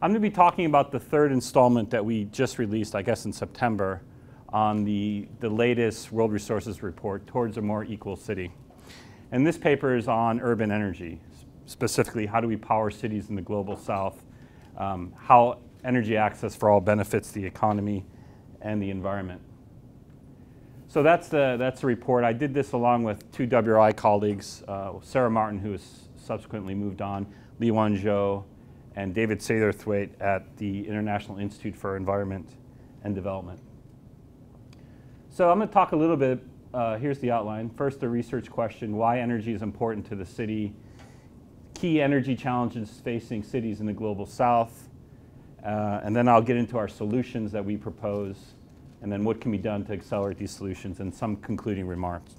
I'm going to be talking about the third installment that we just released, I guess in September, on the latest World Resources Report, Towards a More Equal City. And this paper is on urban energy, specifically how do we power cities in the global south, how energy access for all benefits the economy and the environment. So that's the report. I did this along with two WRI colleagues, Sarah Martin, who has subsequently moved on, Li Wanzhou, and David Satterthwaite at the International Institute for Environment and Development. So I'm going to talk a little bit, here's the outline. First, the research question, why energy is important to the city, key energy challenges facing cities in the global south, and then I'll get into our solutions that we propose, and then what can be done to accelerate these solutions, and some concluding remarks.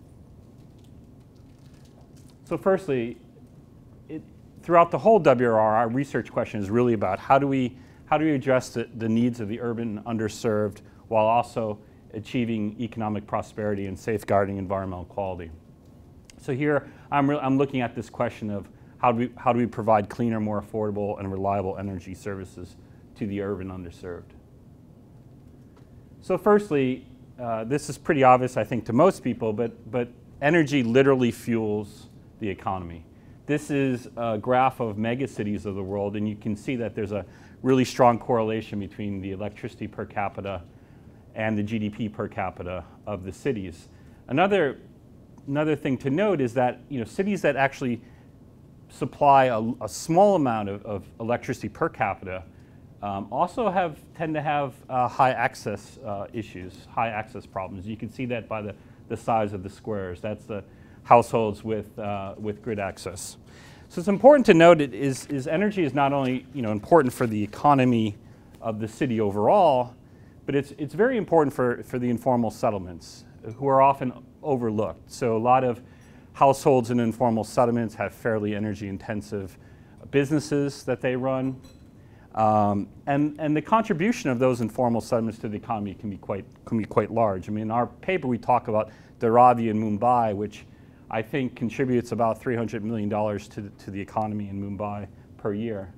So firstly, throughout the whole WRR, our research question is really about how do we address the needs of the urban underserved while also achieving economic prosperity and safeguarding environmental quality. So here I'm looking at this question of how do we provide cleaner, more affordable, and reliable energy services to the urban underserved. So firstly, this is pretty obvious, I think, to most people, but energy literally fuels the economy. This is a graph of megacities of the world, and you can see that there's a really strong correlation between the electricity per capita and the GDP per capita of the cities. Another thing to note is that cities that actually supply a small amount of electricity per capita also tend to have high access issues, high access problems. You can see that by the size of the squares. That's the households with grid access. So it's important to note is energy is not only important for the economy of the city overall, but it's very important for the informal settlements who are often overlooked. So a lot of households in informal settlements have fairly energy intensive businesses that they run. And the contribution of those informal settlements to the economy can be quite large. I mean, in our paper we talk about Dharavi in Mumbai, which I think contributes about $300 million to the economy in Mumbai per year.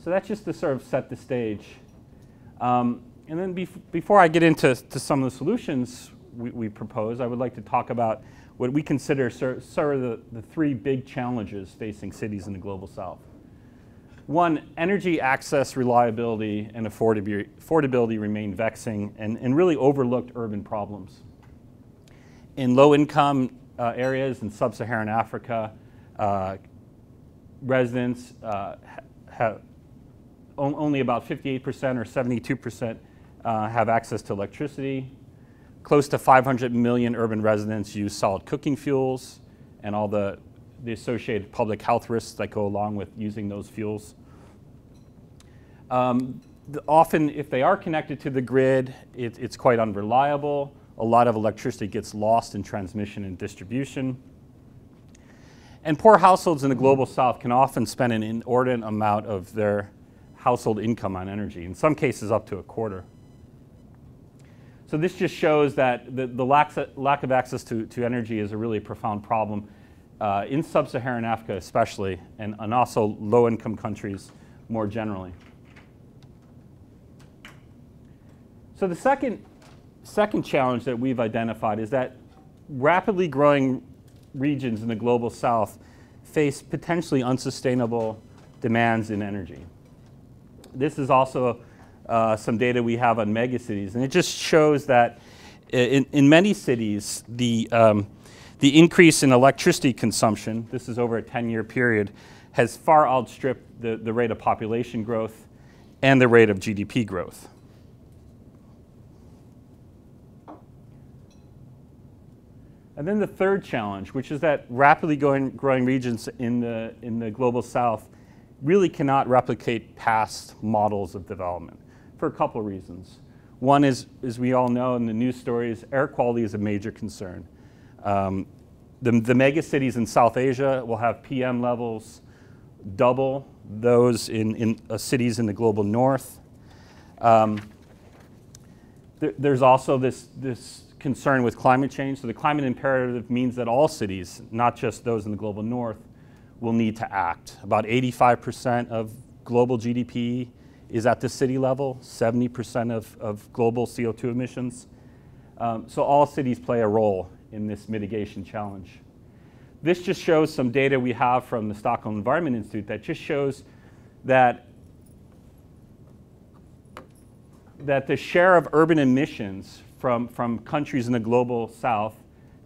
So that's just to sort of set the stage. And then before I get into some of the solutions we propose, I would like to talk about what we consider sort of the three big challenges facing cities in the global south. One, energy access, reliability, and affordability remain vexing and really overlooked urban problems. In low-income areas in sub-Saharan Africa, residents have only about 58% or 72% have access to electricity. Close to 500 million urban residents use solid cooking fuels and all the associated public health risks that go along with using those fuels. Often, if they are connected to the grid, it's quite unreliable. A lot of electricity gets lost in transmission and distribution. And poor households in the global south can often spend an inordinate amount of their household income on energy, in some cases up to a quarter. So this just shows that the lack of access to energy is a really profound problem in sub-Saharan Africa especially, and also low-income countries more generally. So the second challenge that we've identified is that rapidly growing regions in the global south face potentially unsustainable demands in energy. This is also some data we have on megacities, and it just shows that in many cities, the increase in electricity consumption, this is over a 10-year period, has far outstripped the rate of population growth and the rate of GDP growth. And then the third challenge, which is that rapidly growing regions in the global south really cannot replicate past models of development for a couple of reasons. One is, as we all know in the news stories, air quality is a major concern. The mega cities in South Asia will have PM levels double those in cities in the global north. There's also this concern with climate change. So the climate imperative means that all cities, not just those in the global north, will need to act. About 85% of global GDP is at the city level, 70% of global CO2 emissions. So all cities play a role in this mitigation challenge. This just shows some data we have from the Stockholm Environment Institute that just shows that the share of urban emissions from countries in the global south,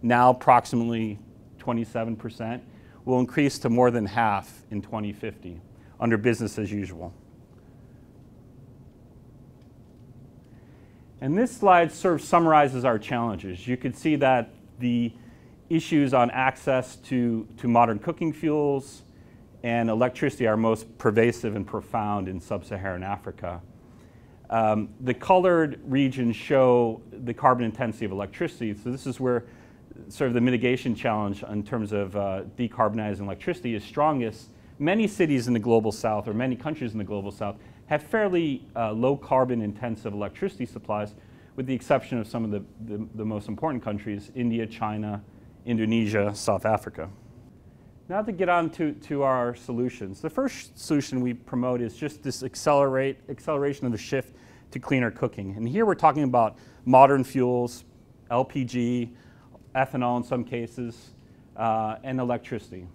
now approximately 27%, will increase to more than half in 2050 under business as usual. And this slide sort of summarizes our challenges. You can see that the issues on access to modern cooking fuels and electricity are most pervasive and profound in sub-Saharan Africa. The colored regions show the carbon intensity of electricity. So this is where sort of the mitigation challenge in terms of decarbonizing electricity is strongest. Many cities in the global south, or many countries in the global south, have fairly low carbon intensive electricity supplies, with the exception of some of the most important countries, India, China, Indonesia, South Africa. Now to get on to our solutions. The first solution we promote is just this acceleration of the shift to cleaner cooking. And here we're talking about modern fuels, LPG, ethanol in some cases, and electricity.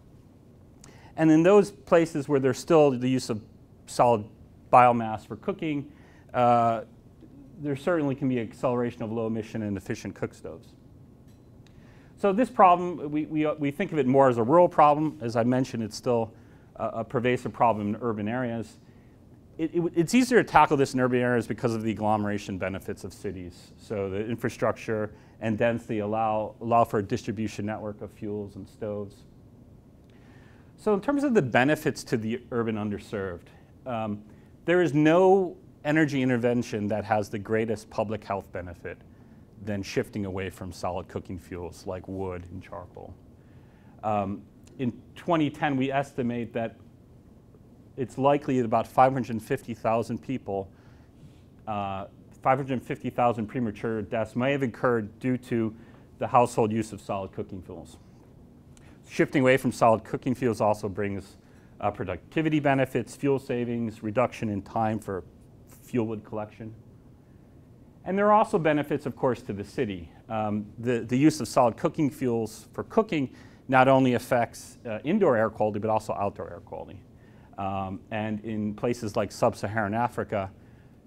And in those places where there's still the use of solid biomass for cooking, there certainly can be acceleration of low emission and efficient cook stoves. So this problem, we think of it more as a rural problem. As I mentioned, it's still a pervasive problem in urban areas. It's easier to tackle this in urban areas because of the agglomeration benefits of cities. So the infrastructure and density allow for a distribution network of fuels and stoves. So in terms of the benefits to the urban underserved, there is no energy intervention that has the greatest public health benefit than shifting away from solid cooking fuels like wood and charcoal. In 2010, we estimate that it's likely that about 550,000 people, 550,000 premature deaths may have occurred due to the household use of solid cooking fuels. Shifting away from solid cooking fuels also brings productivity benefits, fuel savings, reduction in time for fuel wood collection. And there are also benefits, of course, to the city. The use of solid cooking fuels for cooking not only affects indoor air quality, but also outdoor air quality. And in places like sub-Saharan Africa,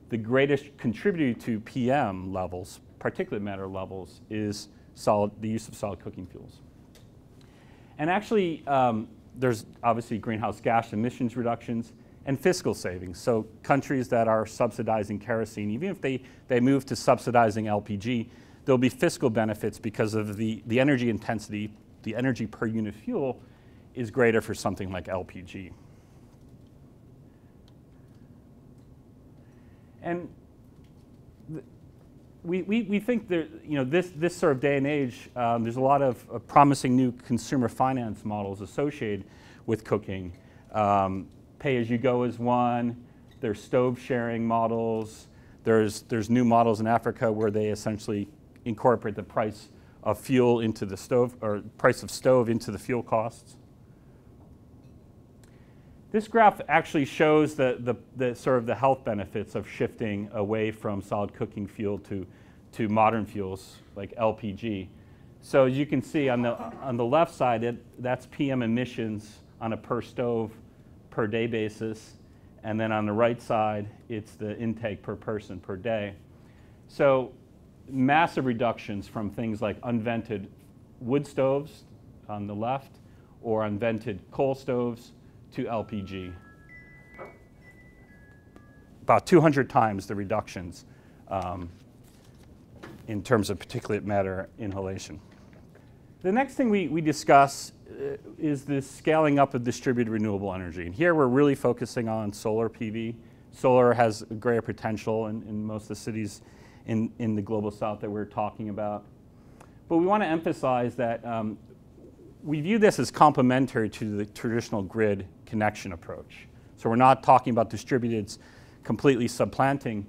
the greatest contributor to PM levels, particulate matter levels, is the use of solid cooking fuels. And actually, there's obviously greenhouse gas emissions reductions and fiscal savings. So countries that are subsidizing kerosene, even if they move to subsidizing LPG, there'll be fiscal benefits because of the energy intensity, the energy per unit fuel is greater for something like LPG. And we think that this sort of day and age, there's a lot of promising new consumer finance models associated with cooking. Pay-as-you-go is one. There's stove sharing models. There's new models in Africa where they essentially incorporate the price of fuel into the stove, or price of stove into the fuel costs. This graph actually shows the sort of the health benefits of shifting away from solid cooking fuel to modern fuels like LPG. So as you can see on the left side, that's PM emissions on a per stove per day basis, and then on the right side, it's the intake per person per day. So massive reductions from things like unvented wood stoves on the left, or unvented coal stoves, to LPG. About 200 times the reductions in terms of particulate matter inhalation. The next thing we discuss is this scaling up of distributed renewable energy. And here we're really focusing on solar PV. Solar has greater potential in most of the cities in the global south that we're talking about. But we want to emphasize that we view this as complementary to the traditional grid connection approach. So we're not talking about distributeds completely supplanting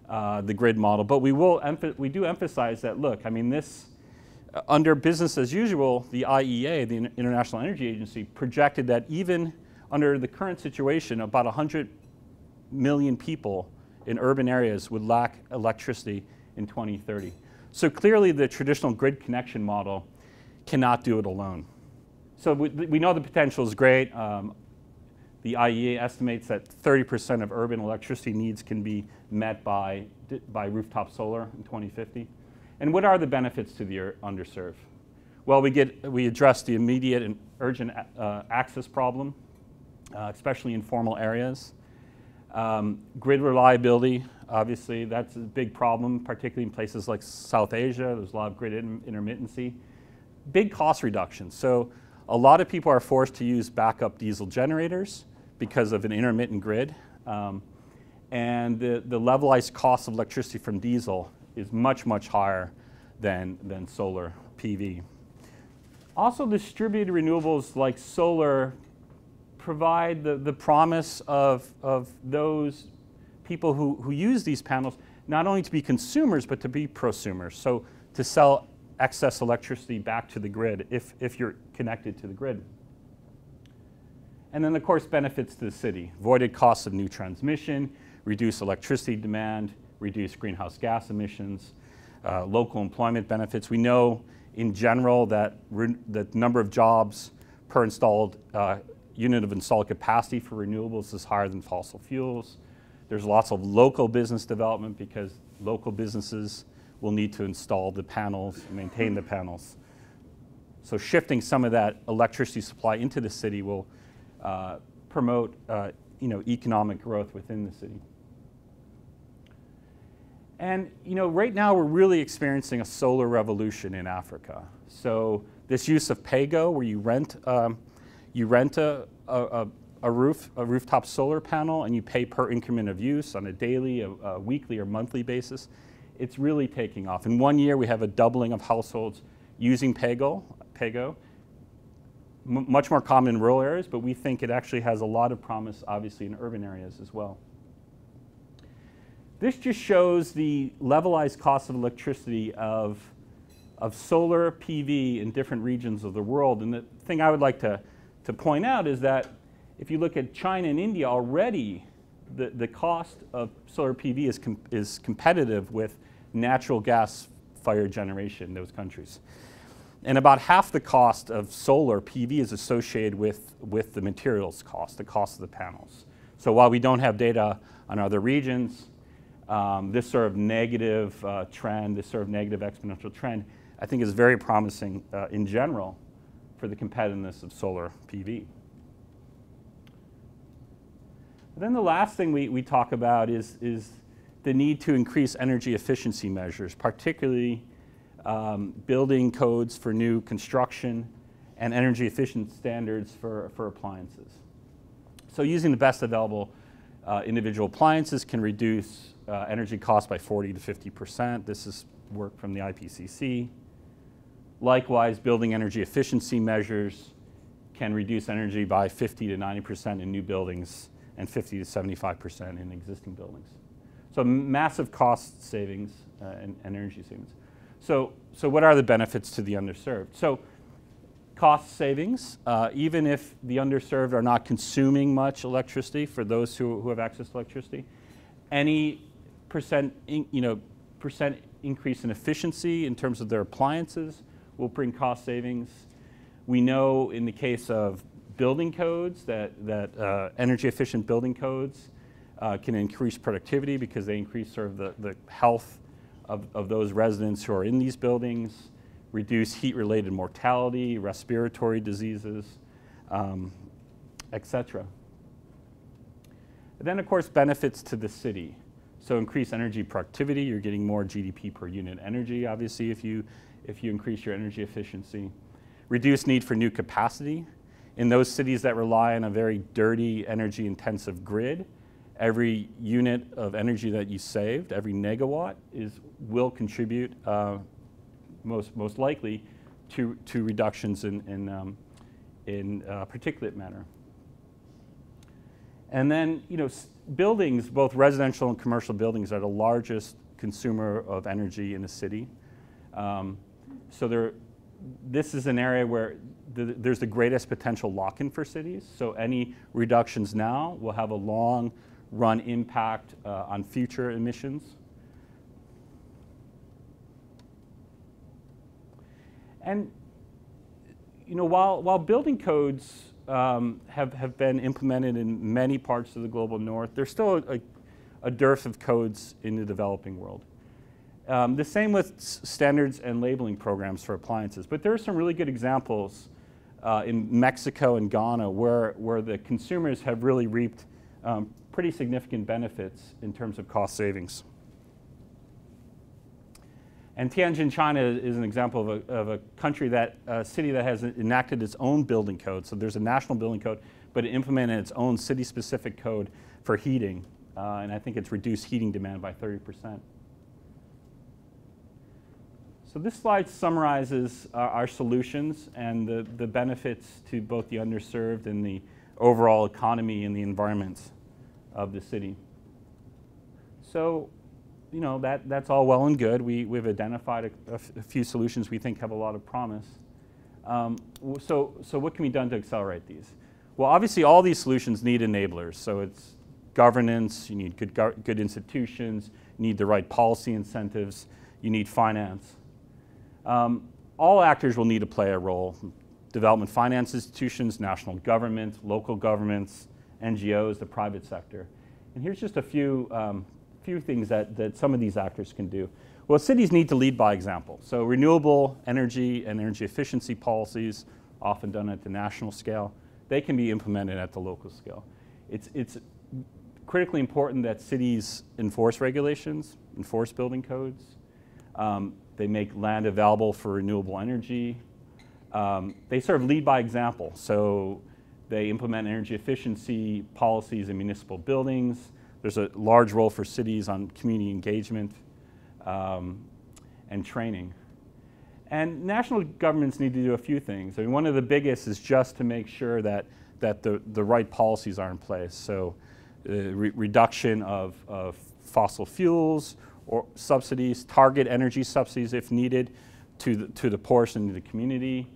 the grid model, but we do emphasize that, look, I mean, this Under business as usual, the IEA, the International Energy Agency, projected that even under the current situation, about 100 million people in urban areas would lack electricity in 2030. So clearly the traditional grid connection model cannot do it alone. So we know the potential is great. The IEA estimates that 30% of urban electricity needs can be met by rooftop solar in 2050. And what are the benefits to the underserved? Well, we address the immediate and urgent access problem, especially in formal areas. Grid reliability, obviously, that's a big problem, particularly in places like South Asia. There's a lot of grid intermittency. Big cost reduction. So a lot of people are forced to use backup diesel generators because of an intermittent grid. And the levelized cost of electricity from diesel is much, much higher than solar PV. Also, distributed renewables like solar provide the promise of those people who use these panels not only to be consumers, but to be prosumers. So to sell excess electricity back to the grid if you're connected to the grid. And then, of course, benefits to the city. Avoided costs of new transmission, reduced electricity demand, reduced greenhouse gas emissions, local employment benefits. We know in general that the number of jobs per installed unit of installed capacity for renewables is higher than fossil fuels. There's lots of local business development because local businesses will need to install the panels and maintain the panels. So shifting some of that electricity supply into the city will promote economic growth within the city. And right now we're really experiencing a solar revolution in Africa. So this use of pay-go, where you rent a rooftop solar panel and you pay per increment of use on a daily, a weekly, or monthly basis, it's really taking off. In 1 year, we have a doubling of households using pay-go. Much more common in rural areas, but we think it actually has a lot of promise, obviously, in urban areas as well. This just shows the levelized cost of electricity of solar PV in different regions of the world. And the thing I would like to point out is that if you look at China and India already, the cost of solar PV is competitive with natural gas fired generation in those countries. And about half the cost of solar PV is associated with the materials cost, the cost of the panels. So while we don't have data on other regions, this sort of negative trend, this sort of negative exponential trend, I think is very promising in general for the competitiveness of solar PV. And then the last thing we talk about is the need to increase energy efficiency measures, particularly building codes for new construction and energy efficient standards for appliances. So using the best available individual appliances can reduce energy costs by 40 to 50%. This is work from the IPCC. Likewise, building energy efficiency measures can reduce energy by 50 to 90% in new buildings and 50 to 75% in existing buildings. So massive cost savings and energy savings. So what are the benefits to the underserved? So cost savings, even if the underserved are not consuming much electricity, for those who have access to electricity, any percent increase in efficiency in terms of their appliances will bring cost savings. We know in the case of building codes that energy efficient building codes can increase productivity because they increase sort of the health of those residents who are in these buildings, reduce heat-related mortality, respiratory diseases, et cetera. And then, of course, benefits to the city. So increase energy productivity, you're getting more GDP per unit energy, obviously, if you increase your energy efficiency. Reduce need for new capacity. In those cities that rely on a very dirty, energy-intensive grid, every unit of energy that you saved, every megawatt, will contribute most likely to reductions in particulate matter. And then, buildings, both residential and commercial buildings, are the largest consumer of energy in a city. So this is an area where there's the greatest potential lock-in for cities. So any reductions now will have a long-run impact on future emissions. And while building codes have been implemented in many parts of the global north, there's still a dearth of codes in the developing world. The same with standards and labeling programs for appliances. But there are some really good examples in Mexico and Ghana where the consumers have really reaped pretty significant benefits in terms of cost savings. And Tianjin, China is an example of a country a city that has enacted its own building code. So there's a national building code, but it implemented its own city-specific code for heating. And I think it's reduced heating demand by 30%. So this slide summarizes our solutions and the benefits to both the underserved and the overall economy and the environment of the city. So, that's all well and good. We've identified a few solutions we think have a lot of promise. So what can be done to accelerate these? Well, obviously all these solutions need enablers. So it's governance, you need good institutions, you need the right policy incentives, you need finance. All actors will need to play a role. Development finance institutions, national government, local governments, NGOs, the private sector. And here's just a few things that some of these actors can do. Well, cities need to lead by example. So renewable energy and energy efficiency policies, often done at the national scale, they can be implemented at the local scale. It's critically important that cities enforce regulations, enforce building codes. They make land available for renewable energy. They sort of lead by example. So they implement energy efficiency policies in municipal buildings. There's a large role for cities on community engagement and training. And national governments need to do a few things. I mean, one of the biggest is just to make sure that the right policies are in place. So reduction of fossil fuels or subsidies, target energy subsidies if needed to the poorest in the community.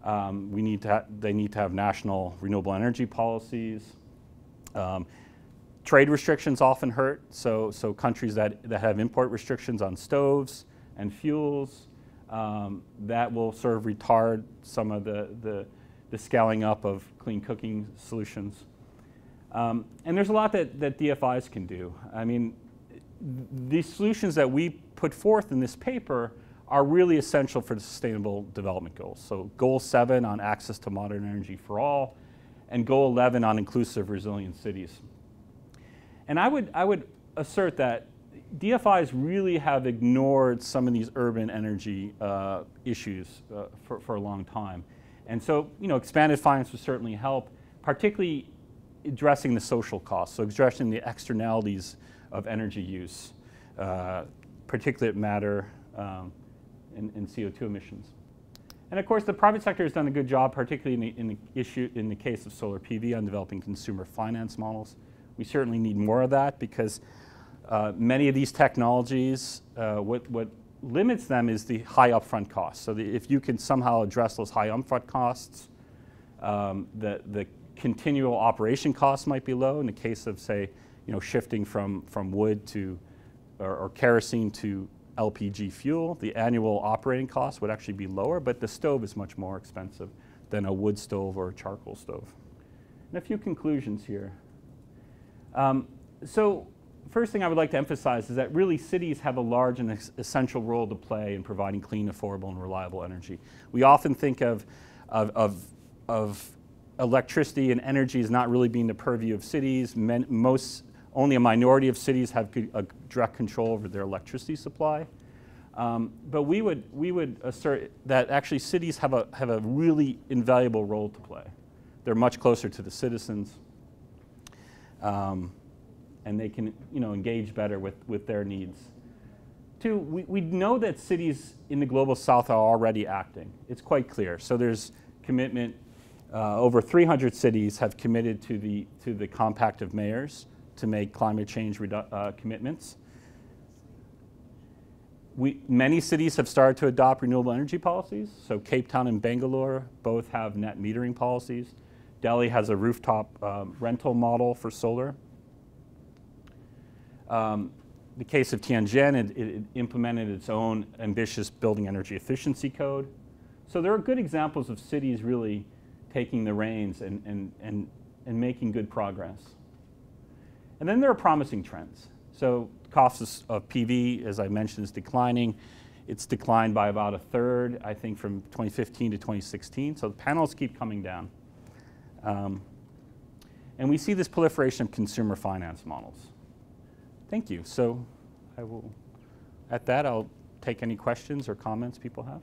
They need to have national renewable energy policies. Trade restrictions often hurt, so countries that have import restrictions on stoves and fuels, that will sort of retard some of the scaling up of clean cooking solutions. And there's a lot that DFIs can do. I mean, the solutions that we put forth in this paper are really essential for the Sustainable Development Goals. So Goal 7 on access to modern energy for all, and Goal 11 on inclusive, resilient cities. And I would assert that DFIs really have ignored some of these urban energy issues for a long time. And so, expanded finance would certainly help, particularly addressing the social costs, so addressing the externalities of energy use, particulate matter and CO2 emissions. And of course, the private sector has done a good job, particularly in the case of solar PV, on developing consumer finance models. We certainly need more of that because many of these technologies, what limits them is the high upfront costs. So if you can somehow address those high upfront costs, the continual operation costs might be low. In the case of, say, shifting from wood to or kerosene to LPG fuel, the annual operating cost would actually be lower, but the stove is much more expensive than a wood stove or a charcoal stove. And a few conclusions here. So first thing I would like to emphasize is that really cities have a large and essential role to play in providing clean, affordable, and reliable energy. We often think of electricity and energy as not really being the purview of cities. Only a minority of cities have a direct control over their electricity supply. But we would assert that actually cities have a really invaluable role to play. They're much closer to the citizens. And they can engage better with their needs. Two, we know that cities in the global south are already acting. It's quite clear. So there's commitment. Over 300 cities have committed to the Compact of Mayors to make climate change commitments. Many cities have started to adopt renewable energy policies. So Cape Town and Bangalore both have net metering policies. Delhi has a rooftop rental model for solar. The case of Tianjin, it implemented its own ambitious building energy efficiency code. So there are good examples of cities really taking the reins and making good progress. And then there are promising trends. So costs of PV, as I mentioned, is declining. It's declined by about a third, I think, from 2015 to 2016. So the panels keep coming down. And we see this proliferation of consumer finance models. Thank you. So at that, I'll take any questions or comments people have.